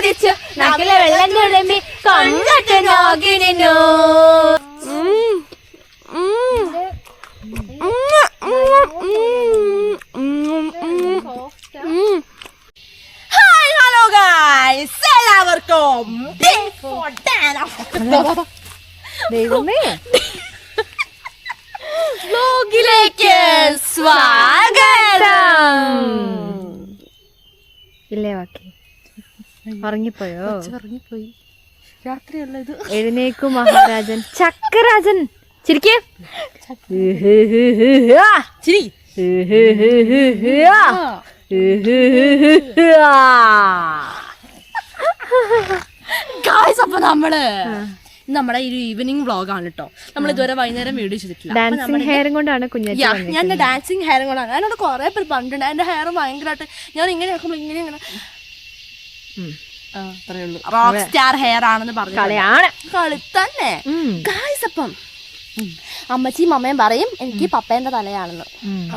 കൊതിച്ചു നാക്കിലെ വെള്ളം തുളുമ്പി കൊണ്ടട്ട് നോക്കി നിന്നു. ഹായ് ഹലോ ഗൈസ്, എല്ലാവർക്കും ദൈവമേ വ്ലോഗിലേക്ക് സ്വാഗതം. ഇല്ലേ വാക്കി ഉറങ്ങിപ്പോയോ? ഉറങ്ങിപ്പോയി, രാത്രിയല്ല ഇത്. എഴുന്നേക്കു മഹാരാജൻ ചക്കരാജൻ. ചിരിക്കേ ചിരി. ഗൈസ്, അപ്പൊ നമ്മുടെ ഒരു ഈവനിങ് വ്ളോഗാണ് കേട്ടോ. നമ്മൾ ഇതുവരെ വൈകുന്നേരം വീഡിയോ ചെയ്തിട്ടില്ല. ഡാൻസിങ് ഹെയറും കൊണ്ടാണ് കുഞ്ഞാറ്റി. ഞാൻ എന്റെ ഡാൻസിങ് ഹെയറും കൊണ്ടാണ്. എന്നോട് കുറെ പേര് പറഞ്ഞിട്ടുണ്ട് എന്റെ ഹെയർ ഭയങ്കരമായിട്ട് ഞാൻ ഇങ്ങനെ ആക്കുമ്പോൾ ഇങ്ങനെ റോക്ക് സ്റ്റാർ ഹെയർ ആണെന്ന് പറഞ്ഞു. കളി തന്നെ ഗൈസ്. അപ്പം അമ്മച്ചിയും അമ്മയും പറയും എനിക്ക് പപ്പേന്റെ തലയാണെന്ന്.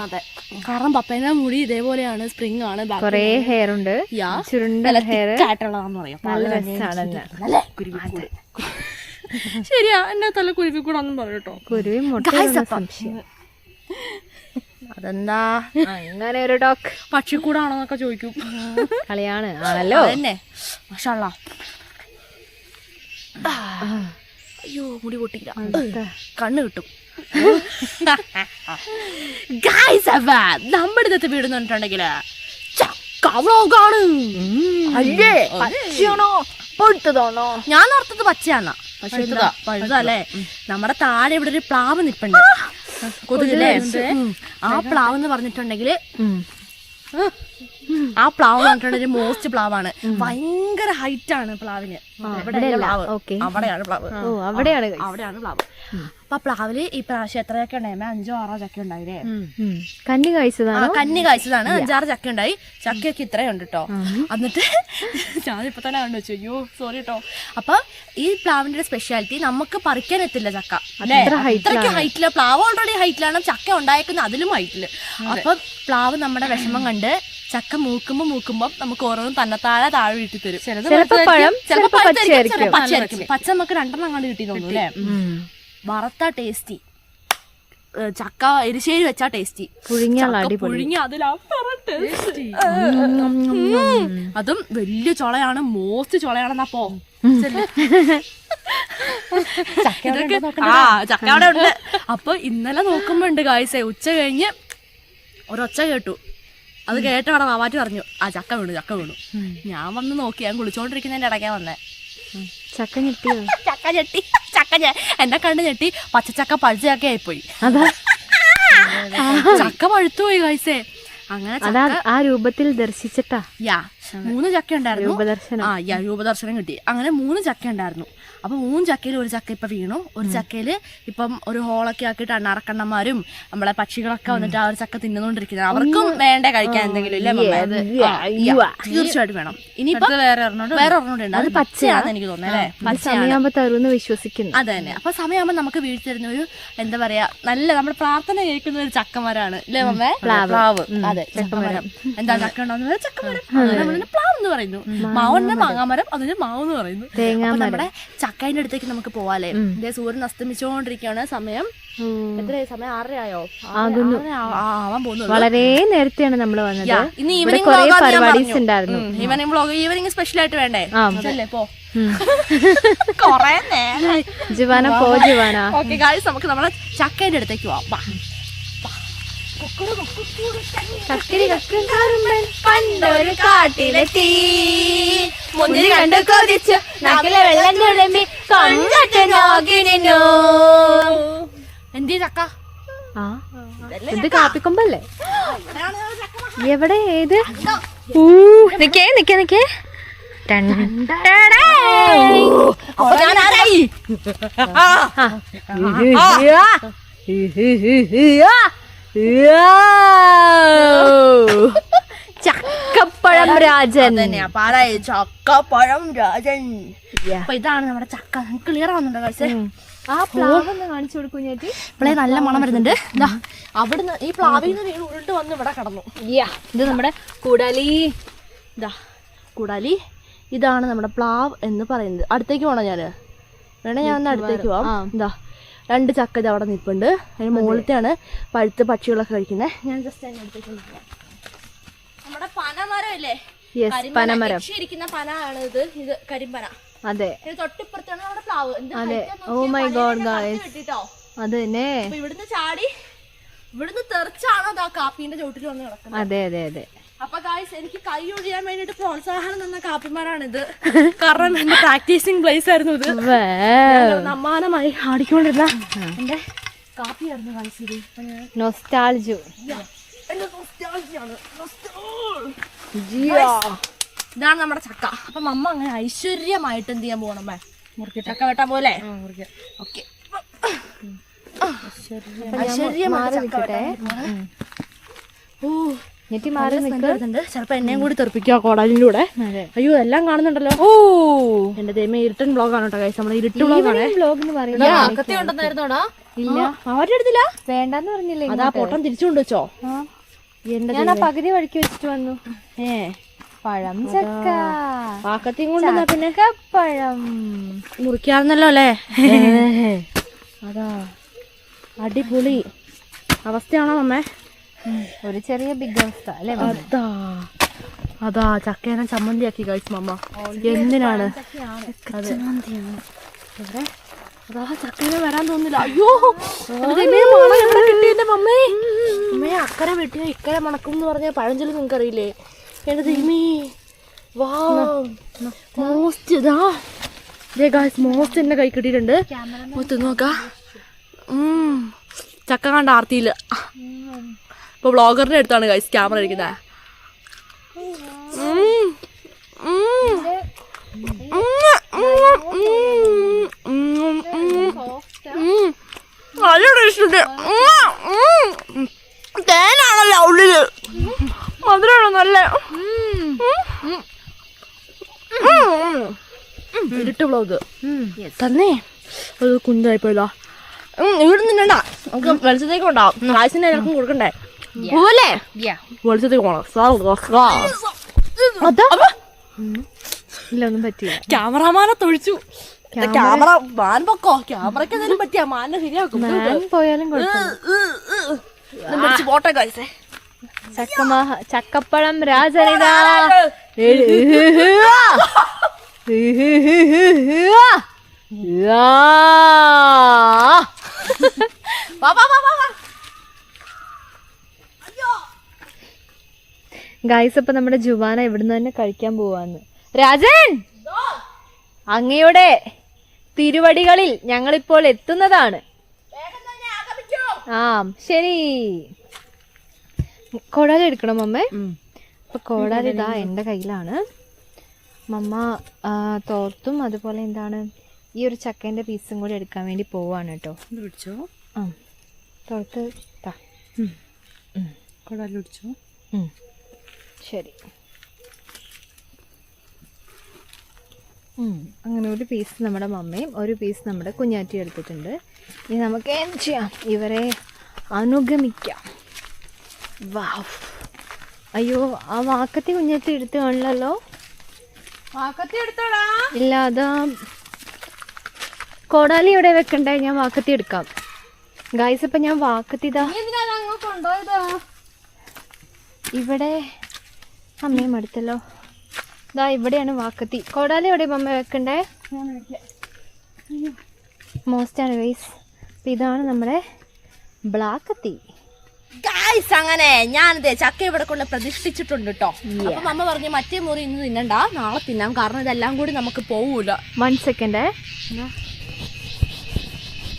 അതെ, കാരണം പപ്പേന്റെ മുടി ഇതേപോലെയാണ്, സ്പ്രിംഗ് ആണ്, കൊറേ ഹെയർ ഉണ്ട്, ചുരുണ്ട ഹെയർ ആയിട്ടുള്ളതാന്ന് പറയാം. നല്ല ശരിയാ, എന്റെ തല കുരുവിക്കൂടാന്നും പറയട്ടോ. അതെന്താ അങ്ങനെ ഒരു ഡോക്ക്? പക്ഷിക്കൂടാണോന്നൊക്കെ ചോദിക്കും. കളിയാണ് ആണല്ലോ തന്നെ. മാഷാഅല്ലാ. അയ്യോ, മുടി പൊട്ടില്ല, കണ്ണ് കിട്ടും. ഗൈസ്, നമ്മുടെ ഇന്നത്തെ വീട് എന്ന് പറഞ്ഞിട്ടുണ്ടെങ്കില് ചക്ക വ്ളോഗാണ്. അല്ലേ, പച്ചയാണോ പഴുത്തതാണോ? ഞാൻ ഓർത്തത് പച്ചയാന്നാ, പക്ഷെ പഴുതല്ലേ. നമ്മുടെ താഴെ ഇവിടെ ഒരു പ്ലാവ് നിൽപ്പുണ്ട്, കൊതുകില്ലേ. ആ പ്ലാവ് എന്ന് പറഞ്ഞിട്ടുണ്ടെങ്കില് ആ പ്ലാവ് എന്ന് പറഞ്ഞിട്ടുണ്ടെങ്കിൽ മോസ്റ്റ് പ്ലാവാണ്. ഭയങ്കര ഹൈറ്റ് ആണ് പ്ലാവിന്. അവിടെയാണ് പ്ലാവ്. അവിടെയാണ് പ്ലാവ്. അപ്പൊ പ്ലാവില് ഈ പ്രാവശ്യം എത്ര ചക്ക ഉണ്ടായി? 5-6 ചക്ക ഉണ്ടായില്ലേ? കന്നി കായ്ച്ചതാണ്. 5-6 ചക്ക ഉണ്ടായി. ചക്കയൊക്കെ ഇത്രയുണ്ട് കേട്ടോ. എന്നിട്ട് ഞാനിപ്പോ തന്നെ കണ്ടു വെച്ചു. അയ്യോ സോറി കേട്ടോ. അപ്പൊ ഈ പ്ലാവിന്റെ സ്പെഷ്യാലിറ്റി നമുക്ക് പറിക്കാൻ എത്തില്ല ചക്ക. അത്രയ്ക്ക് ഹൈറ്റില് പ്ലാവ് ഓൾറെഡി ഹൈറ്റിലാണ്, ചക്ക ഉണ്ടായിരിക്കുന്നത് അതിലും ഹൈറ്റില്. അപ്പൊ പ്ലാവ് നമ്മുടെ വിഷമം കണ്ട് ചക്ക മൂക്കുമ്പോ നമുക്ക് ഓരോന്നും തന്നെത്താഴെ താഴെ വീട്ടിൽ തരും. ചിലപ്പോ പച്ച നമുക്ക് 2 അങ്ങോട്ട് കിട്ടി തോന്നുന്നു അല്ലേ. വറുത്ത ടേസ്റ്റി, ചക്ക എരിശ്ശേരി വെച്ചാ ടേസ്റ്റി, പുഴുങ്ങി അതും വലിയ ചൊളയാണ്, മോസ്റ്റ് ചൊളയാണെന്നപ്പോ ചക്ക അവിടെ ഉണ്ട്. അപ്പൊ ഇന്നലെ നോക്കുമ്പോ ഉണ്ട് ഗായ്സേ, ഉച്ച കഴിഞ്ഞ് ഒരൊച്ച കേട്ടു. അത് കേട്ട അവിടെ വാവാറ്റി പറഞ്ഞു ആ ചക്ക വീണു. ഞാൻ വന്ന് നോക്കി, ഞാൻ കുളിച്ചോണ്ടിരിക്കുന്നതിന്റെ ഇടയ്ക്കാ വന്നേ. ചക്ക ഞെട്ടി എന്നെ കണ്ട് ഞെട്ടി. പച്ചച്ചക്ക പഴുത്ത ചക്ക ആയിപ്പോയി. ചക്ക പഴുത്തുപോയി ഗൈസേ. അങ്ങനെ ആ രൂപത്തിൽ ദർശിച്ചിട്ടാ 3 ചക്ക ഉണ്ടായിരുന്നു. രൂപദർശനം കിട്ടി. അങ്ങനെ 3 ചക്ക ഉണ്ടായിരുന്നു. അപ്പൊ 3 ചക്കയിൽ ഒരു ചക്ക ഇപ്പൊ വീണു. ഒരു ചക്കയില് ഇപ്പം ഒരു ഹോളൊക്കെ ആക്കിയിട്ട് അണ്ണാറക്കണ്ണന്മാരും നമ്മളെ പക്ഷികളൊക്കെ വന്നിട്ട് ആ ഒരു ചക്ക തിന്നുകൊണ്ടിരിക്കുന്നത്. അവർക്കും വേണ്ടേ കഴിക്കാൻ എന്തെങ്കിലും ഇല്ലേ? തീർച്ചയായിട്ടും വേണം. ഇനിയിപ്പോ വേറെ ഒരെണ്ണോണ്ട്, അത് പച്ചയാണെന്ന് എനിക്ക് തോന്നുന്നത്. സമയമാകുമ്പോ തരുമെന്ന് വിശ്വസിക്കുന്നു. അത് തന്നെ. അപ്പൊ സമയമാകുമ്പോ നമുക്ക് വീട്ടിൽ തരുന്ന ഒരു എന്താ പറയാ, നല്ല നമ്മുടെ പ്രാർത്ഥന കേൾക്കുന്ന ഒരു ചക്കമരാണ് ഇല്ലേ മമ്മേ? പ്ലാവ്. അതെ, ചക്കമരം. എന്താ ചക്ക ഉണ്ടാവുന്നത്? ചക്കമരം. പ്ലാവ് എന്ന് പറയുന്നു. മാവന്റെ മാങ്ങാമരം, അതിന് മാവ് എന്ന് പറയുന്നു. നമ്മുടെ ചക്കയുടെ അടുത്തേക്ക് നമുക്ക് പോവാല്ലേ. ഇതേ സൂര്യൻ അസ്തമിച്ചോണ്ടിരിക്കുകയാണ്. സമയം എത്രയായി? സമയം 6:30 ആയോ? ആവാൻ പോകുന്നു. വളരെ നേരത്തെയാണ് നമ്മൾ വന്നത്. ഇന്ന് ഈവനിങ് പരിപാടീസ് ഉണ്ടായിരുന്നു. ഈവനിങ് സ്പെഷ്യൽ ആയിട്ട് വേണ്ടേ? അല്ലേ പോ. കൊറേ നേരം ജുവാന പോ ജുവാന. ഓക്കെ ഗായ്സ്, നമുക്ക് നമ്മളെ ചക്കയുടെ അടുത്തേക്ക് പോവാം. പണ്ടൊരു കാട്ടിലെത്തി, മുന്തിരി കണ്ടു കൊതിച്ചു നാക്കിലെ വെള്ളം തുളുമ്പി കൊണ്ടട്ട് നോക്കി നിന്നു. എന്തി ചക്ക? ഇത് കാപ്പിക്കൊമ്പല്ലേ? എവിടെ? ഏത്? നിക്കേ ചക്കപ്പഴം രാജൻ. ചക്കപ്പഴം രാജൻ. അപ്പൊ ഇതാണ് നമ്മുടെ ചക്ക. ക്ലിയർ ആവുന്നുണ്ടോ കഴിച്ചേ? ആ പ്ലാവ് ഒന്ന് കാണിച്ചു കൊടുക്കും ചേച്ചി. ഇപ്പളേ നല്ല മണം വരുന്നുണ്ട്. അവിടുന്ന് ഈ പ്ലാവിൽ നിന്ന് വീണ് ഉരുണ്ട് വന്ന് ഇവിടെ കിടന്നു. ഇത് നമ്മുടെ കുടലി. കുടലി ഇതാണ് നമ്മുടെ പ്ലാവ് എന്ന് പറയുന്നത്. അടുത്തേക്ക് പോകണം ഞാൻ ഒന്ന് അടുത്തേക്ക് പോവാം. എന്താ 2 ചക്ക ഇത് അവിടെ നിൽപ്പുണ്ട്. അതിന് മുകളിലത്തെയാണ് പഴുത്ത് പക്ഷികളൊക്കെ കഴിക്കുന്നത്. ഞാൻ ജസ്റ്റ് അതിന് അടുത്തേക്ക് പോകാം. നമ്മുടെ പനമരം ഇല്ലേ, പനമരം ഇരിക്കുന്ന പന ആണ് ഇത്. ഇത് കരിമ്പന. അതെ, തൊട്ടിപ്പുറത്താണ് നമ്മുടെ പ്ലാവ്. അതെ, ഓ മൈ ഗോഡ് ഗായ്സ്, അത് തന്നെ. ഇവിടുന്ന് ചാടി ഇവിടുന്ന് തെറിച്ചാണോ ആ കാപ്പീന്റെ ചോട്ടിൽ വന്ന് കിടക്കുന്നത്. അതെ അതെ അതെ. അപ്പൊ ഗായ്സ്, എനിക്ക് കൈ ഒഴിയാൻ വേണ്ടിട്ട് പ്രോത്സാഹനം തന്ന കാപ്പിമാരാണിത്. കാരണം എന്റെ പ്രാക്ടീസിങ് പ്ലേസ് ആയിരുന്നു ഇത്. സമ്മാനമായി ആടിക്കൊണ്ടിരുന്ന എന്റെ കാപ്പിയായിരുന്നു ഗായ്സ് ഇത്. നൊസ്റ്റാൾജിയ. ഇതാണ് നമ്മുടെ ചക്ക. അപ്പൊ അമ്മ അങ്ങനെ ഐശ്വര്യമായിട്ട് എന്ത് ചെയ്യാൻ പോകണം? ചക്ക വെട്ടാൻ പോലെ. ഓക്കെ, ചിലപ്പോ എന്നെയും കൂടി തെറിപ്പിക്കുക കോടാലിന്റെ കൂടെ. അയ്യോ, എല്ലാം കാണുന്നുണ്ടല്ലോ. ഓ, എന്റെ ദൈവമേ, ഇരുട്ടൻ ബ്ലോഗാണ് കേട്ടോ ഗൈസ്. നമ്മുടെ ഇരുട്ട് ബ്ലോഗാണ്. ഇല്ല, അവരുടെ അടുത്തില്ല, വേണ്ടെന്ന് പറഞ്ഞില്ലേ. അതാ പൊട്ടം തിരിച്ചു കൊണ്ടുവച്ചോ? ഞാൻ ആ പകുതി വഴിക്ക് വെച്ചിട്ട് വന്നു. പഴം ചക്ക പാക്കത്തിയും കൊണ്ടുവന്നാ പിന്നെ പഴം മുറിക്കാറുന്നല്ലോ അല്ലേ? അതാ അടിപൊളി അവസ്ഥയാണോ അമ്മേ? ഒരു ചെറിയ ബിഗ് അവസ്ഥ അല്ലേ? അതാ ചക്കേനെ ചമ്മന്തിയാക്കി കഴിച്ചു മമ്മ. എന്തിനാണ്? അതാ ചക്കേനെ വരാൻ തോന്നില്ല. അയ്യോ, കിട്ടിയ മമ്മേ. അമ്മയെ അക്കരെ വെട്ടിയ ഇക്കരെ മണക്കും എന്ന് പറഞ്ഞ പഴഞ്ചൊല്ലി നിങ്ങൾക്ക് അറിയില്ലേ? എന്റെ ദൈവമേ, വാ, മോസ്റ്റ് ഇതാ മോസ്റ്റ് എന്നെ കൈ കിട്ടിയിട്ടുണ്ട്. തിന്നു നോക്കാം. ചക്ക കണ്ട ആർത്തിയില്ല. ഇപ്പൊ ബ്ലോഗറിന്റെ അടുത്താണ് ഗൈസ് ക്യാമറ ഇരിക്കുന്നത്. നല്ല ടേസ്റ്റ്. തേനാണല്ലോ ഉള്ളില്, മധുരമാണോ? നല്ല ഇരുട്ട് ബ്ലോഗ് തന്നെ. അത് കുഞ്ഞായിപ്പോയതാ. ഇവിടെ നിന്നണ്ട, നമുക്ക് വെളിച്ചത്തേക്ക് ഉണ്ടാവും. കാശിന്റെ എല്ലാവർക്കും കൊടുക്കണ്ടേ? പോലെ വെളിച്ചത്തേക്ക് പോണം. ഇല്ല, ഒന്നും പറ്റില്ല. ക്യാമറമാനെ തൊഴിച്ചു. ക്യാമറ മാൻ പൊക്കോ. ക്യാമറക്ക് എന്തെങ്കിലും പറ്റിയാ മാനെ ശരിയാക്കും. പോയാലും പോട്ടെ കാശേ. ചക്കപ്പഴം രാജനിതാ. ഗൈസ്, അപ്പൊ നമ്മുടെ ജുവാന ഇവിടുന്ന് തന്നെ കഴിക്കാൻ പോവാന്ന്. രാജൻ, അങ്ങയുടെ തിരുവടികളിൽ ഞങ്ങളിപ്പോൾ എത്തുന്നതാണ്. ആ ശരി. കോടാലി എടുക്കണം മമ്മേ. അപ്പൊ കോടാലി ഇതാ എന്റെ കയ്യിലാണ്. മമ്മ തോർത്തും അതുപോലെ എന്താണ് ഈ ഒരു ചക്കേന്റെ പീസും കൂടി എടുക്കാൻ വേണ്ടി പോവാണ് കേട്ടോ. ആ, തോർത്ത് കോടാലി പിടിച്ചോ. ശരി. അങ്ങനെ ഒരു പീസ് നമ്മുടെ മമ്മയും ഒരു പീസ് നമ്മുടെ കുഞ്ഞാറ്റി എടുത്തിട്ടുണ്ട്. ഇനി നമുക്ക് എന്ത് ചെയ്യാം? ഇവരെ അനുഗമിക്കാം. വാവ്. അയ്യോ, ആ വാക്കത്തി കുഞ്ഞാറ്റി എടുത്ത് കാണില്ലല്ലോ. വാക്കത്തി എടുത്തോടാ. ഇല്ല, അതാ കോടാലി ഇവിടെ വെക്കണ്ടേ? ഞാൻ വാക്കത്തി എടുക്കാം ഗായ്സ്. ഇപ്പൊ ഞാൻ വാക്കത്തി ഇവിടെ അമ്മയും അടുത്തല്ലോ. ഇതാ ഇവിടെയാണ് വാക്കത്തി. കോടാലി എവിടെ അമ്മ വെക്കണ്ടേ? മോസ്റ്റാണ് ഗൈസ്. അപ്പൊ ഇതാണ് നമ്മുടെ ബ്ലാക്കത്തി ഗൈസ്. അങ്ങനെ ഞാനിത് ചക്ക ഇവിടെ കൊണ്ട് പ്രതിഷ്ഠിച്ചിട്ടുണ്ട് കേട്ടോ. അപ്പൊ അമ്മ പറഞ്ഞു മറ്റേ മുറി ഇന്ന് തിന്നണ്ട, നാളെ തിന്നാം. കാരണം ഇതെല്ലാം കൂടി നമുക്ക് പോവൂല. 1 സെക്കൻഡ്.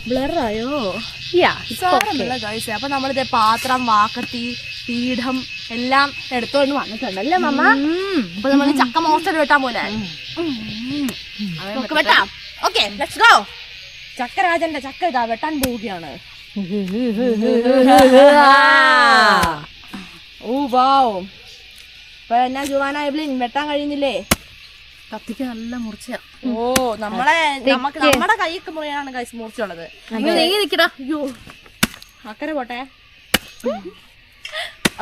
ബ്ലറായോ? ഗൈസ്, അപ്പൊ നമ്മളിത് പാത്രം, വാക്കത്തി, പീഠം എല്ലാം എടുത്തോണ്ട് വന്നിട്ടുണ്ടല്ലേ മമ്മ? അപ്പൊ നമ്മൾ ചക്ക മോസ്റ്റർ വെട്ടാൻ പോലെ വെട്ടാം. Okay, let's go. ചക്കരാജന്റെ ചക്ക ഇതാ വെട്ടാൻ പോവുകയാണ്. ഓ വാവ്. ഇപ്പൊ എന്നാ ജുവാന എബ്ലിൻ വെട്ടാൻ കഴിയുന്നില്ലേ? കത്തിക്ക് നല്ല മുറിച്ച. ഓ, നമ്മുടെ കൈക്ക് മുറിയാണ് കൈസ് മുറിച്ചുള്ളത്. നിക്കടാ. അയ്യോ, അക്കരെ പോട്ടെ.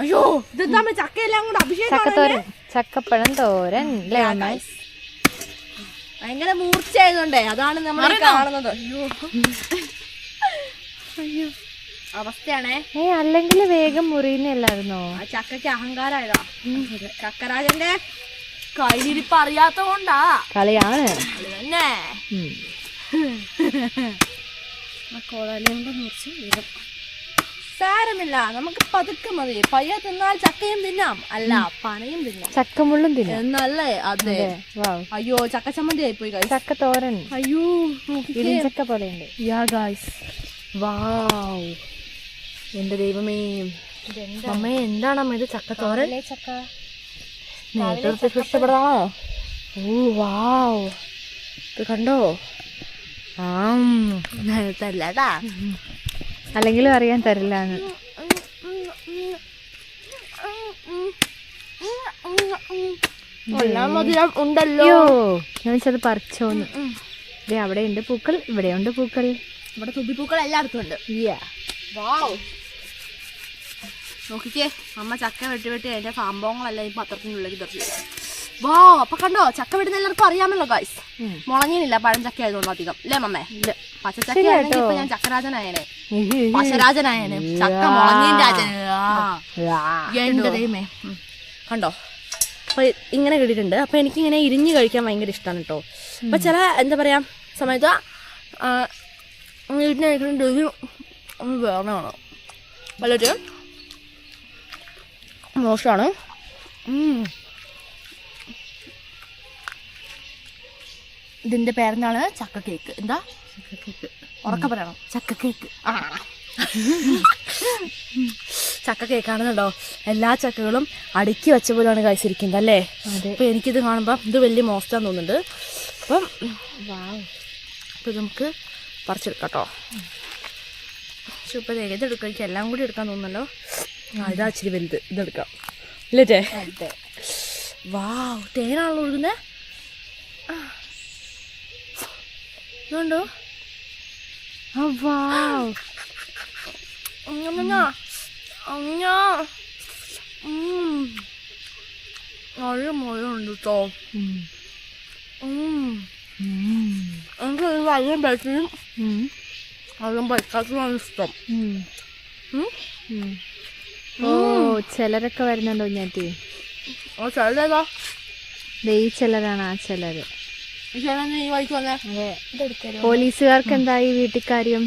അയ്യോ, ഇതെന്താ ചക്കയെല്ലാം കൂടെ അഭിഷേകം. ചക്കപ്പഴം തോരൻ. ഭയങ്കര മൂർച്ചയായതുകൊണ്ടേ അതാണ് നമ്മൾ കാണുന്നത്. അയ്യോ അവസ്ഥയാണേ. അല്ലെങ്കിൽ വേഗം മുറിയുന്നല്ലായിരുന്നോ? ആ ചക്കയ്ക്ക് അഹങ്കാരായതാ. ചക്കരാജന്റെ കയ്യിലിരിപ്പ് അറിയാത്ത കൊണ്ടാ. കളിയാണ് തന്നെ. കോളാലിയുടെ മുറിച്ച് വീഴും. സാരമില്ല, നമുക്ക് പതുക്കെ മതി. പയ്യ തിന്നാൽ ചക്കയും തിന്നാം, അല്ല പനയും തിന്നാം, ചക്കമുള്ളും തിന്നാം എന്നല്ലേ? അതെ. അയ്യോ ചക്ക ചമ്മന്തി ആയിപ്പോയി. ചക്ക തോരൻ. അയ്യോ ചക്ക പോലെയുണ്ട്. എന്റെ ദൈവമേ, അമ്മേ എന്താണ് അമ്മ ഇത്? ചക്ക തോരൻ. ചക്ക നേരത്തെ ഇഷ്ടപ്പെടാമോ? ഇത് കണ്ടോ? തരല്ലടാ, അല്ലെങ്കിലും അറിയാൻ തരില്ലാന്ന്. ഉണ്ടല്ലോ. ഞാൻ വെച്ചത് പറിച്ചോന്ന്. അവിടെ ഉണ്ട് പൂക്കൾ, ഇവിടെ ഉണ്ട് പൂക്കൾ. ഇവിടെ തുമ്പിപ്പൂക്കൾ എല്ലായിടത്തും ഉണ്ട്. നോക്കിക്കേ, അമ്മ ചക്ക വെട്ടി വെട്ടി അതിന്റെ സംഭവങ്ങളെല്ലാം ഈ പത്രത്തിനുള്ളിൽ തെറിച്ചു. അപ്പൊ കണ്ടോ, ചക്ക വെട്ടുന്ന എല്ലാവർക്കും അറിയാമല്ലോ ഗൈസ്. മുളങ്ങിനില്ല പഴം ചക്ക ആയതുകൊണ്ട് അധികം, അല്ലേ മമ്മേ? പച്ചച്ചക്ക ആണെങ്കിൽ ഇപ്പൊ ഞാൻ ചക്കരാജനായനെ, പശരാജനായനെ, ചക്ക മുളങ്ങിൻ രാജന്. എന്റെ ദൈവമേ, കണ്ടോ? അപ്പൊ ഇങ്ങനെ കിട്ടിയിട്ടുണ്ട്. അപ്പൊ എനിക്കിങ്ങനെ ഇരിഞ്ഞ് കഴിക്കാൻ ഭയങ്കര ഇഷ്ടമാണ് കേട്ടോ. അപ്പൊ ചില എന്താ പറയാ സമയത്ത് വീട്ടിൽ കഴിക്കുന്നുണ്ട് വേണമാണ്, വളരെ മോശമാണ്. ഇതിന്റെ പേരെന്താണ്? ചക്ക കേക്ക്. എന്താ ചക്ക കേക്ക്? ഉറക്കെ പറയണം. ചക്ക കേക്ക്. ചക്ക കേക്കാണെന്നുണ്ടോ? എല്ലാ ചക്കകളും അടുക്കി വെച്ച പോലെയാണ് കഴിച്ചിരിക്കുന്നത് അല്ലേ? അപ്പൊ എനിക്കിത് കാണുമ്പോ ഇത് വലിയ മോശമാന്ന് തോന്നുന്നുണ്ട്. അപ്പം ഇത് നമുക്ക് പറിച്ചെടുക്കാം കേട്ടോ. പക്ഷെ ഇപ്പൊ ഏതെടുക്കാം? എനിക്ക് എല്ലാം കൂടി എടുക്കാൻ തോന്നുന്നല്ലോ. ഇതാ ഇച്ചിരി വലുത്, ഇതെടുക്കാം ഇല്ലേ? തേനാണല്ലോ ഒഴുകുന്നേ. ഇതുണ്ടോ? നല്ല മുഴുണ്ട് കേട്ടോ. എനിക്ക് അധികം പൈസയും അധികം പൈക്കാത്തതാണ് ഇഷ്ടം. ചിലരൊക്കെ വരുന്നുണ്ടോ ഞാറ്റി? ചിലരേതാ? ഈ ചിലരാണ് ആ ചിലര്. പോലീസുകാർക്ക് എന്തായി വീട്ടിൽ കാര്യം?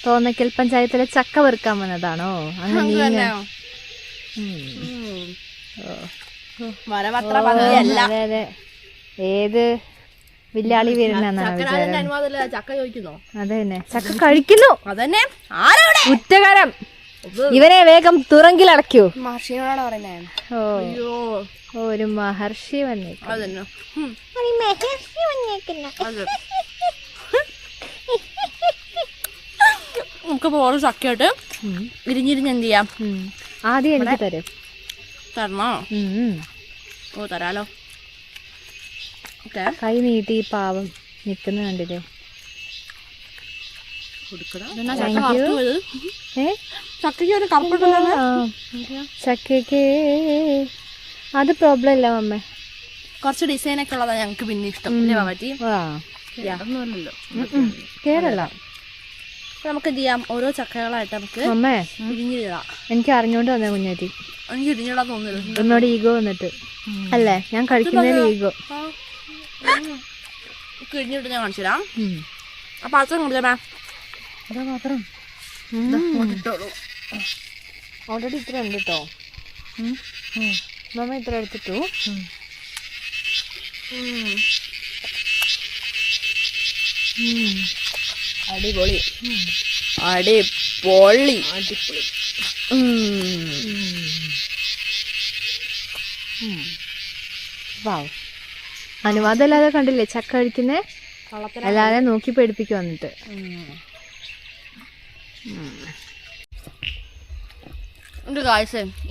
തോന്നക്കൽ പഞ്ചായത്തിലെ ചക്ക വെറുക്കാൻ വന്നതാണോ? അങ്ങനെ അതെ. ഏത് വില്ലാളി വരുന്നാണ് ചക്ക ചോദിക്കുന്നോ? അതന്നെ, ചക്ക കഴിക്കുന്നു. അതന്നെ കുറ്റകരം. ഇവനെ വേഗം തുറങ്കിലടയ്ക്കൂ. മഹർഷിയോടാണ് പറയുന്നേ. ഒരു മഹർഷി വന്നേക്കുന്നു. നമുക്ക് ഓരോ ചക്കയായിട്ട് ഇരിഞ്ഞിരിഞ്ഞ് എന്ത് ചെയ്യാം? ആദ്യം എനിക്ക് തരണോ? തരാലോ. കൈ നീട്ടി പാവം നിക്കുന്ന കണ്ടില്ലേ? ചക്കയ്ക്ക് അത് പ്രോബ്ലം ഇല്ല മമ്മ. കുറച്ച് ഡിസൈൻ ഒക്കെ ഉള്ളതാ ഞങ്ങക്ക് പിന്നെ ഇഷ്ടം. കേരള നമുക്ക് എന്ത് ചെയ്യാം? ഓരോ ചക്കകളായിട്ട് നമുക്ക് അമ്മേ ഇരിഞ്ഞിടാം. എനിക്ക് അറിഞ്ഞോണ്ട് വന്നേ കുഞ്ഞാറ്റി. എനിക്ക് ഇരിഞ്ഞിടാൻ തോന്നുന്നില്ല. എന്നോട് ഈഗോ വന്നിട്ട് അല്ലേ? ഞാൻ കഴിക്കുന്നതിൽ ഈഗോ. ഇരിഞ്ഞിട്ട് ഞാൻ കാണിച്ചു തരാം. ആ പാത്രം കൊടുത്തേ. അതാ പാത്രം ഓൾറെഡി ഇത്ര ഉണ്ട് കേട്ടോ. മമ്മ ഇത്ര എടുത്തിട്ടു. അടിപൊളി അടിപൊളി അടിപൊളി. അനുവാദം അല്ലാതെ കണ്ടില്ലേ ചക്ക കഴിക്കുന്നേ? എല്ലാവരും നോക്കി പേടിപ്പിക്കും വന്നിട്ട്.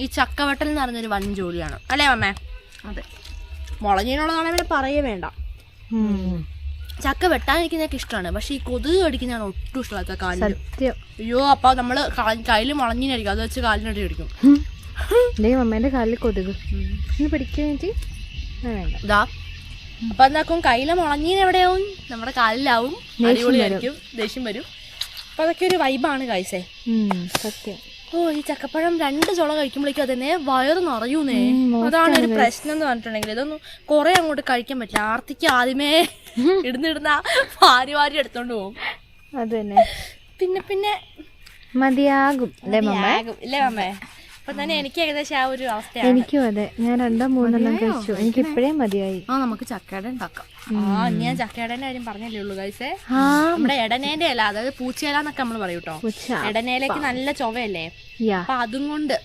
ഈ ചക്കവട്ടൽ എന്ന് പറഞ്ഞൊരു വൻ ജോലിയാണ് അല്ലേ അമ്മേ? അതെ. മുളഞ്ഞതിനുള്ളതാണെങ്കിൽ പിന്നെ പറയേ വേണ്ട. ചക്ക വെട്ടാനിരിക്കുന്നതൊക്കെ ഇഷ്ടമാണ്, പക്ഷെ ഈ കൊതുക് കടിക്കുന്നതാണ് ഒട്ടും ഇഷ്ടമല്ലാത്ത. കാലിൽ അയ്യോ, അപ്പൊ നമ്മള് കയ്യില് മുളഞ്ഞിനായിരിക്കും, അത് വെച്ച് കാലിനടി കടിക്കും. അമ്മേന്റെ കാലിൽ കൊതുക് പിടിക്കാൻ വേണ്ടി വേണ്ട. ഇതാ അപ്പൊ എന്താക്കും കയ്യിലെ മുളഞ്ഞീന് എവിടെയാവും, നമ്മുടെ കാലിലാവും, അടിപൊളിയായിരിക്കും, ദേഷ്യം വരും. അപ്പൊ അതൊക്കെ ഒരു വൈബാണ് ഗൈസേ. സത്യം. ഓ ഈ ചക്കപ്പഴം 2 ചുള കഴിക്കുമ്പോഴേക്കും അതന്നെ വയറ് നിറയൂന്നേ. അതാണ് ഒരു പ്രശ്നം എന്ന് പറഞ്ഞിട്ടുണ്ടെങ്കിൽ ഇതൊന്നും കുറെ അങ്ങോട്ട് കഴിക്കാൻ പറ്റില്ല. ആർത്തിക്ക് ആദ്യമേ ഇടുന്നിടുന്ന വാരി വാരി എടുത്തോണ്ട് പോകും. അതന്നെ പിന്നെ മതിയാകും ഇല്ലേ മമ്മേ? അപ്പൊ തന്നെ എനിക്ക് ഏകദേശം ആ ഒരു അവസ്ഥയാണ്. എനിക്കും അതെ, ഞാൻ 2-3 കഴിച്ചു, എനിക്ക് ഇപ്പഴേ മതിയായി. നമുക്ക് ചക്കയുടെ ഉണ്ടാക്കാം. ഞാൻ ചക്കയുടെ കാര്യം പറഞ്ഞല്ലേ ഉള്ളൂ ഗൈസേ. നമ്മുടെ എടനേന്റെ ഇല, അതായത് പൂച്ചയില എന്നൊക്കെ നമ്മൾ പറയൂട്ടോ. എടനേലേക്ക് നല്ല ചൊവയല്ലേ, അപ്പൊ അതും കൊണ്ട്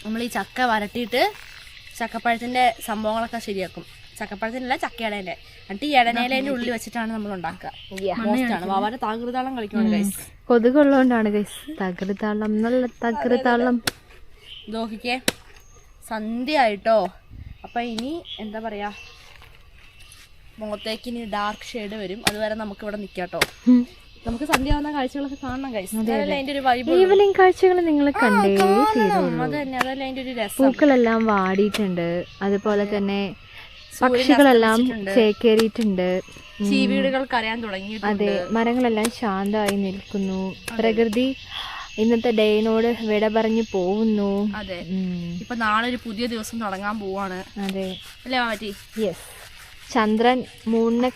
നമ്മൾ ഈ ചക്ക വരട്ടിയിട്ട് ചക്കപ്പഴത്തിന്റെ സംഭവങ്ങളൊക്കെ ശരിയാക്കും. ചക്കപ്പഴത്തിനല്ല, ചക്കയടേന്റെ. എന്നിട്ട് ഈ ഇടനേലേന്റെ ഉള്ളിൽ വെച്ചിട്ടാണ് നമ്മൾ ഉണ്ടാക്കുക. മോസ്റ്റാണ് വാവാന്റെ തകൃതാളം കളിക്കണം ഗൈസ്. കൊതുകുള്ളതുകൊണ്ടാണ് ഗൈസ് തകൃതാളം, നല്ല തകൃതാളം. നോക്കിക്കേ, സന്ധ്യ ആയിട്ടോ. അപ്പൊ ഇനി എന്താ പറയാ, മുഖത്തേക്ക് ഇനി ഡാർക്ക് ഷെയ്ഡ് വരും. അതുവരെ നമുക്ക് ഇവിടെ നിക്കാട്ടോ. നമുക്ക് സന്ധ്യ ആവുന്ന കാഴ്ചകളൊക്കെ കാണണം ഗൈസ്. അതല്ലേ അതിന്റെ ഒരു വൈബ്. ഈവനിങ് കാഴ്ചകൾ നിങ്ങൾ കണ്ടേ തീരുള്ളൂ. അതന്നെ, അതല്ലേ അതിന്റെ ഒരു രസം. പൂക്കളെല്ലാം വാടിയിട്ടുണ്ട്, അതുപോലെ തന്നെ പക്ഷികളെല്ലാം ചേക്കേറിയിട്ടുണ്ട്, ചീവീടുകൾ കരയാൻ തുടങ്ങിയിട്ടുണ്ട്. അതെ, മരങ്ങളെല്ലാം ശാന്തമായി നിൽക്കുന്നു. പ്രകൃതി ഇന്നത്തെ ഡേയിനോട് വിട പറഞ്ഞു പോകുന്നു. അതെ, ഇപ്പൊ നാളെ ഒരു പുതിയ ദിവസം തുടങ്ങാൻ പോവാണ്. അതെ അല്ലേ മാറ്റി? യെസ്. ചന്ദ്രൻ മൂണിനെ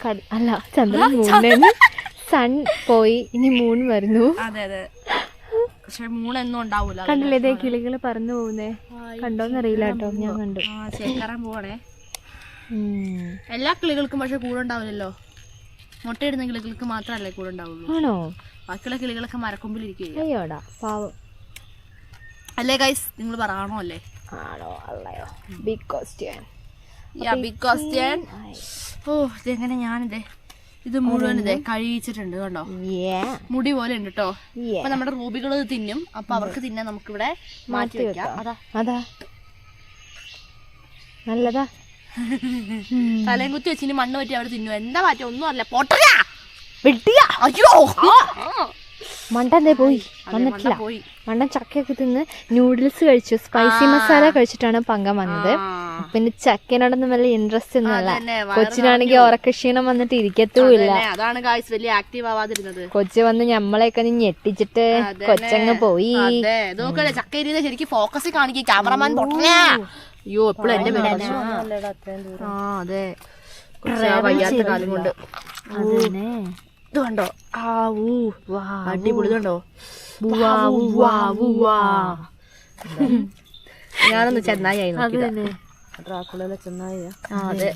ചന്ദ്രൻ മൂണിന് സൺ പോയി, ഇനി മൂൺ വരുന്നു. അതെ അതെ, പക്ഷെ മൂണെന്നും ഉണ്ടാവൂല. കണ്ടില്ലേ ഇതേ കിളികള് പറന്നു പോകുന്നേ, കണ്ടോന്നറിയില്ല കേട്ടോ, ഞാൻ കണ്ടു. ചേക്കാറാൻ പോവാണേ. എല്ലാ കിളികൾക്കും പക്ഷെ കൂടെ ഉണ്ടാവില്ലല്ലോ. മുട്ടയിടുന്ന കിളികൾക്ക് മാത്രല്ലേ കൂടെ ഉണ്ടാവുള്ളൂ. ആണോ? ബാക്കിയുള്ള കിളികളൊക്കെ മരക്കൊമ്പിലിരിക്കുക. അയ്യോടാ പാവം. അല്ലേ ഗൈസ്, നിങ്ങൾ പറയാണോ? അല്ലേ? ആണോ അല്ലയോ? Big question. Big question. ഓ ഇതെങ്ങനെ ഞാനിതേ ഇത് മുഴുവൻ ഇതേ കഴിയിച്ചിട്ടുണ്ട് കണ്ടോ, മുടി പോലെ ഉണ്ട് കേട്ടോ. അപ്പൊ നമ്മുടെ റൂബികൾ തിന്നും. അപ്പൊ അവർക്ക് തിന്നാൻ നമുക്കിവിടെ മാറ്റി വെക്കാം. അതാ നല്ലതാ. തലയും കുത്തി വെച്ചിന് മണ്ണ് പറ്റി അവർ തിന്നു. എന്താ മാറ്റം? ഒന്നും അല്ല, പൊട്ടരാ വെട്ടിയാ. അയ്യോ മണ്ടേ പോയി, വന്നിട്ടില്ല. മണ്ടൻ ചക്കയൊക്കെ തിന്ന് നൂഡിൽസ് കഴിച്ചു, സ്പൈസി മസാല കഴിച്ചിട്ടാണ് പങ്കം വന്നത്. പിന്നെ ചക്കനോടൊന്നും വലിയ ഇൻട്രസ്റ്റ് ഒന്നുമല്ല. കൊച്ചിനാണെങ്കിൽ ഉറക്കക്ഷീണം വന്നിട്ട് ഇരിക്കത്തുമില്ല. അതാണ് ഗായ്സ് വലിയ ആക്റ്റീവ് ആവാതിരുന്നത്. കൊച്ചു വന്ന് ഞമ്മളെയൊക്കെ ഞെട്ടിച്ചിട്ട് കൊച്ചങ്ങ് പോയി. ചക്ക ഇരുന്ന് ശരിക്കും ഫോക്കസ് കാണിക്കും ക്യാമറമാൻ. പൊട്ടനാ. അയ്യോ എപ്പോഴും എന്റെ പേര്. അതെ, വയ്യാത്ത കാലം കൊണ്ട്. ഇത് കണ്ടോ, അടിപൊളി കണ്ടോ. ഞാനൊന്ന് ചെന്നായി ചെന്നായി. അതെ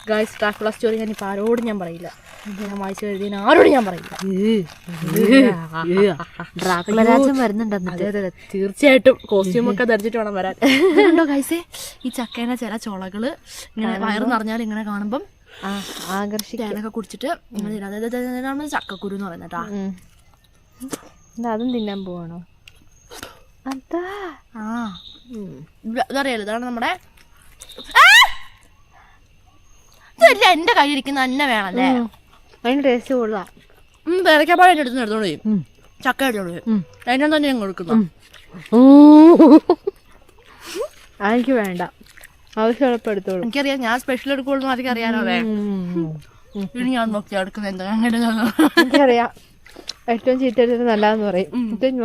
ഗായ്സ്, ഡ്രാക്കുള സ്റ്റോറി ഞാൻ ഇപ്പൊ ആരോടും ഞാൻ പറയില്ല. ഞാൻ വായിച്ചു എഴുതിയ ആരോടും ഞാൻ പറയില്ല. ഡ്രാക്കുള രാജൻ വരുന്നുണ്ടെന്ന്. തീർച്ചയായിട്ടും കോസ്റ്റ്യൂം ഒക്കെ ധരിച്ചിട്ട് വേണം വരാൻ. ഇതുണ്ടോ ഗായ്സേ, ഈ ചക്കേനെ ചില ചുളകള് ഇങ്ങനെ വയറ് നിറഞ്ഞാൽ ഇങ്ങനെ കാണുമ്പം ആകർഷിക്കാനൊക്കെ കുടിച്ചിട്ട് ഇങ്ങനെ ചക്കക്കുരു എന്ന് പറയുന്നേട്ടാ. അതും തിന്നാൻ പോവാണോ? അതാ ഇതറിയാലോ, ഇതാണ് നമ്മുടെ. ഇതല്ല എന്റെ കയ്യിരിക്കുന്ന തന്നെ വേണല്ലേ, അതിന് ടേസ്റ്റ് കൂടുതലാ. പേരക്കാപ്പാട് എന്റെ അടുത്ത് എടുത്തോണ്ട് പോയി, ചക്ക എടുത്തോണ്ട് പോയി, അതിനെ തന്നെ ഞങ്ങൾ കൊടുക്കുന്നു. എനിക്ക് വേണ്ട, ആവശ്യമുള്ളപ്പോൾ എടുത്തോളൂ. എനിക്കറിയാം, ഞാൻ സ്പെഷ്യൽ എടുക്കുള്ളൂ അതൊക്കെ അറിയാനോ. ഇനി ഞാൻ നോക്കി എടുക്കുന്നത് എന്താ എനിക്കറിയാം. ഏറ്റവും ചീത്ത എടുത്തത് നല്ലതെന്ന് പറയും.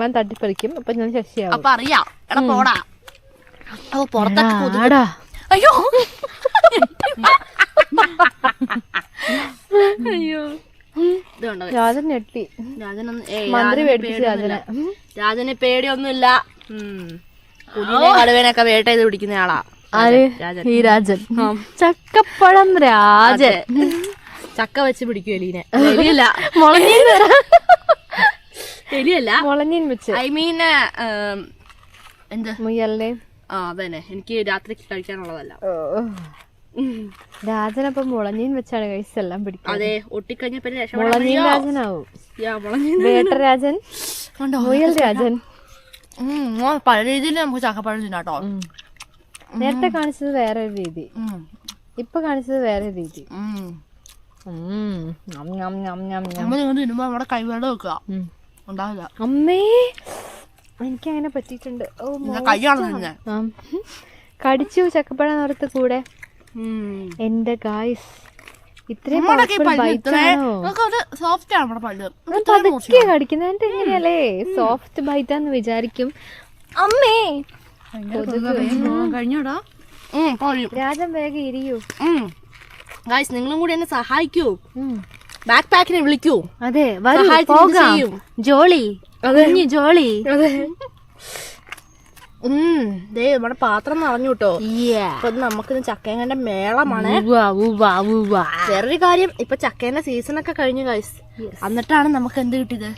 ഞാൻ തട്ടിപ്പറിക്കും, അപ്പൊ ഞാൻ ശശിയാവും. അപ്പൊ അറിയാം. എടാ പോടാ. ഓ പുറത്തൊക്കെ. അയ്യോ അയ്യോ, രാജൻ ഞെട്ടി. മന്ത്രി പേടിപ്പിച്ചു രാജനെ. രാജന് പേടിയൊന്നുമില്ല. കുഞ്ഞിനെ കടുവേനൊക്കെ വേട്ട ചെയ്ത് പിടിക്കുന്ന ആളാ ഈ രാജൻ. ചക്കപ്പഴം രാജൻ. ചക്ക വെച്ച് പിടിക്കും എലീനെ. എലിയല്ല, എലിയല്ല, മുളഞ്ഞീൻ വെച്ച്. ഐ മീൻ എന്ത് മുയലിനെ. അതന്നെ, എനിക്ക് രാത്രി കഴിക്കാനുള്ളതല്ല. രാജനപ്പം മുളഞ്ഞീൻ വെച്ചാണ് കഴിച്ചെല്ലാം പിടിക്കും. അതെ, ഒട്ടിക്കഴിഞ്ഞ മുളഞ്ഞീൻ രാജനാവും. വേട്ടരാജൻ, മുയൽ രാജൻ. പല രീതിയിൽ നമുക്ക് ചക്കപ്പഴം തിന്നാട്ടോ. നേരത്തെ കാണിച്ചത് വേറെ ഒരു രീതി, ഇപ്പൊ കാണിച്ചത് വേറെ രീതി. തിന്നുമ്പോ നമ്മുടെ കൈവേട വെക്കുക ഉണ്ടാവില്ല. അമ്മേ, എനിക്കങ്ങനെ പറ്റിയിട്ടുണ്ട്. കൈയാണ് കടിച്ചു ചക്കപ്പഴം നിറത്ത് കൂടെ. എന്റെ ഗായ്സ് ഇത്രയും സോഫ്റ്റ് ആണ് നമ്മുടെ പല്ല്. പതുക്കെ കടിക്കുന്നതിന്റെ എങ്ങനെയല്ലേ സോഫ്റ്റ് ബൈറ്റാന്ന് വിചാരിക്കും. അമ്മേ കഴിഞ്ഞോടാ. രാജൻ വേഗം ഇരിയൂ. ഗായ്സ് നിങ്ങളും കൂടി എന്നെ സഹായിക്കൂ. ബാക്ക് പാക്കിനെ വിളിക്കൂ. അതെ പോകാം. ജോളി ജോളി. നമ്മുടെ പാത്രം നിറഞ്ഞു കേട്ടോ. ഇപ്പൊ നമുക്കിന്ന് ചക്കേന്റെ മേളമാണ്. വേറൊരു കാര്യം, ഇപ്പൊ ചക്കേന്റെ സീസൺ ഒക്കെ കഴിഞ്ഞു ഗൈസ്. എന്നിട്ടാണ് നമുക്ക് എന്ത് കിട്ടിയത്?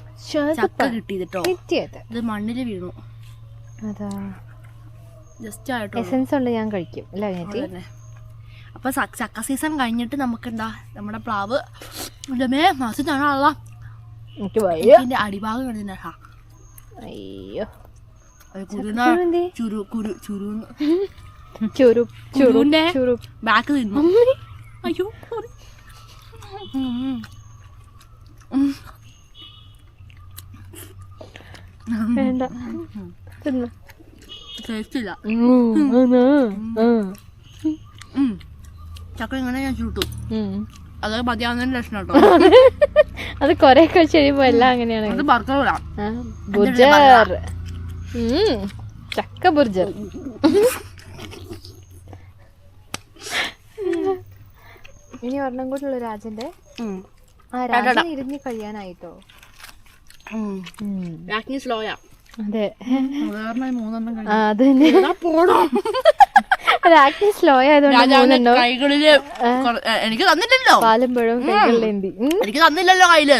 ചക്ക കിട്ടിയത് കേട്ടോ. ഇത് മണ്ണില് വീണു. അതാ ജസ്റ്റ് ആയിട്ടോ. എസൻസ് ഉണ്ട്, ഞാൻ കഴിക്കും. അപ്പൊ ചക്ക സീസൺ കഴിഞ്ഞിട്ട് നമുക്ക് എന്താ നമ്മുടെ പ്ലാവ് മാസത്താണല്ലോ അടിഭാഗം കിടന്നില്ല. അയ്യോ ചുരുന്റെ ബാക്ക് തിന്നു. അയ്യോ വേണ്ട തിന്നു. ടേസ്റ്റില്ല. ചക്ക ഇങ്ങനെ ഞാൻ ചുട്ടു. അത് മതിയാവുന്നതിന് ലക്ഷണം കേട്ടോ. അത് കൊറേ കഴിച്ച് കഴിയുമ്പോ എല്ലാം അങ്ങനെയാണ്. അത് ബർഗർ ബുർജർ. ചക്ക ബുർജർ. ഇനി ഒരെണ്ണം കൂടെ ഉള്ളു രാജന്റെ. രാജൻ ഇരുന്ന് കഴിയാനായിട്ടോ. സ്ലോയാ. അതെ അത് രാജ്ഞി സ്ലോ ആയതുകൊണ്ട് എനിക്ക് തന്നില്ലല്ലോ. പാലും പഴവും കൈകളിലേന്തി. എനിക്ക് തന്നില്ലല്ലോ കയ്യില്.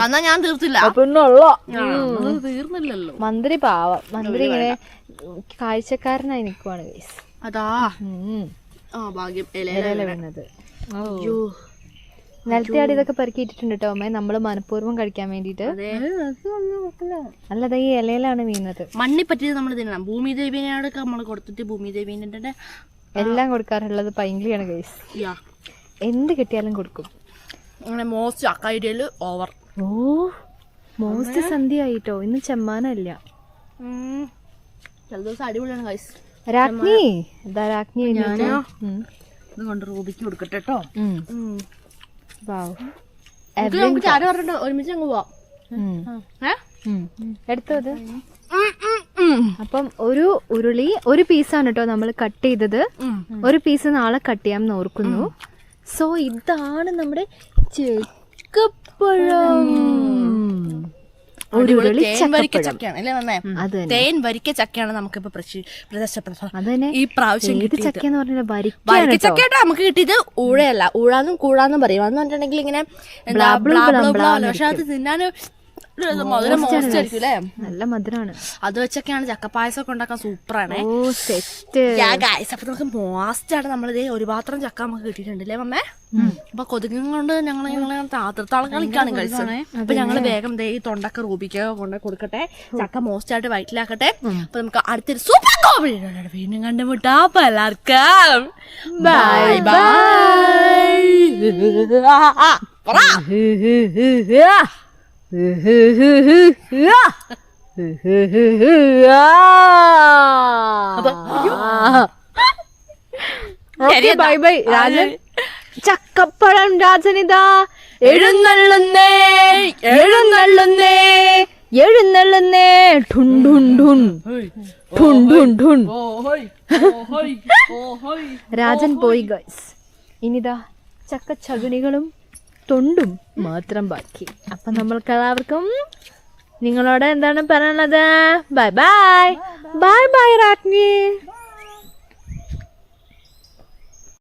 തന്നാ ഞാൻ തീർത്തില്ല. തീർന്നില്ലല്ലോ. മന്ത്രി പാവം. മന്ത്രി ഇങ്ങനെ കാഴ്ചക്കാരനായി നിക്കുവാണ് ഗൈസ്. അതാ ഭാഗ്യം വീണത്. നിലത്തെ ആടി ഇതൊക്കെ പെറുക്കിയിട്ടിട്ടുണ്ട് കേട്ടോ അമ്മ. നമ്മള് മനഃപൂർവ്വം കഴിക്കാൻ വേണ്ടിട്ട്. അല്ലത് ഈ ഇലയിലാണ് വീണത്. മണ്ണി പറ്റിയത് നമ്മൾ തിന്നണം. ഭൂമിദേവിനോടൊക്കെ നമ്മൾ കൊടുത്തിട്ട് ഭൂമിദേവിന്റെ എല്ലാം കൊടുക്കാറുള്ളത് പൈങ്കിളിയാണ് ഗൈസ്. എന്ത് കിട്ടിയാലും കൊടുക്കും. അങ്ങനെ മോസ്റ്റ് അക്കൈഡിയല് ഓവർ. ഓ മോസ്റ്റ് സന്ധ്യ ആയിട്ടോ. ഇന്ന് ചെമ്മാനല്ല. ചില ദിവസം അടിപൊളിയാണ് ഗൈസ്. രാജ്ഞി എന്താ രാജ്ഞി ഇത് കൊണ്ട് റൂബിക്ക് കൊടുക്കട്ടെ കേട്ടോ. ഒരുമിച്ച് അങ്ങ് പോവാം. എടുത്തത്. അപ്പം ഒരു ഉരുളി ഒരു പീസാണ് കേട്ടോ നമ്മൾ കട്ട് ചെയ്തത്. ഒരു പീസ് നാളെ കട്ട് ചെയ്യാമെന്ന് ഓർക്കുന്നു. സോ ഇതാണ് നമ്മുടെ ചെക്കപ്പഴം. തേൻ വരിക്ക ചക്കയാണ് നമുക്കിപ്പോ ഈ പ്രാവശ്യം ചക്കയായിട്ട് നമുക്ക് കിട്ടിയത്. ഊഴയല്ല, ഊഴാന്നും കൂഴാന്നും പറയും. അന്ന് പറഞ്ഞിട്ടുണ്ടെങ്കിൽ ഇങ്ങനെ പക്ഷെ അത് തിന്നാന് മധുരം മോശമായിരിക്കും. നല്ല മധുരമാണ്. അത് വെച്ചൊക്കെയാണ് ചക്കപ്പായസം ഒക്കെ ഉണ്ടാക്കാൻ സൂപ്പറാണ്. അപ്പൊ നമുക്ക് മോസ്റ്റാണ് നമ്മളിത് ഒരു പാത്രം ചക്ക നമുക്ക് കിട്ടിയിട്ടുണ്ട് അല്ലേ മമ്മേ. അപ്പൊ കൊതുകും കൊണ്ട് ഞങ്ങളെ താത്രത്താളം കളിക്കാണ് കഴിച്ചത്. അപ്പൊ ഞങ്ങള് വേഗം ഈ തൊണ്ടൊക്കെ റൂബിക്കൊക്കെ കൊണ്ട് കൊടുക്കട്ടെ. ചക്ക മോസ്റ്റായിട്ട് വയറ്റിലാക്കട്ടെ. അപ്പൊ നമുക്ക് അടുത്തൊരു സൂപ്പർ കോമഡി വീണ്ടും കണ്ടുമുട്ടാം. അപ്പൊ എല്ലാവർക്കും bye bye. Bye bye Rajan. ചക്കപ്പഴം രാജനിതാ എഴുന്നള്ളുന്നേ എഴുന്നള്ളുന്നേ എഴുന്നള്ളുന്നേ. ഠുൻ ഠുൻ ഠുൻ ഠുൻ ഠുൻ ഠുൻ. രാജൻ പോയി ഗൈസ്. ഇനിതാ ചക്ക ചകിണികളും തൊണ്ടും മാത്രം ബാക്കി. അപ്പൊ നമ്മൾക്ക് എല്ലാവർക്കും നിങ്ങളോട് എന്താണ് പറയാനുള്ളത്? Bye bye. ബൈ ബൈ രാജ്ഞി.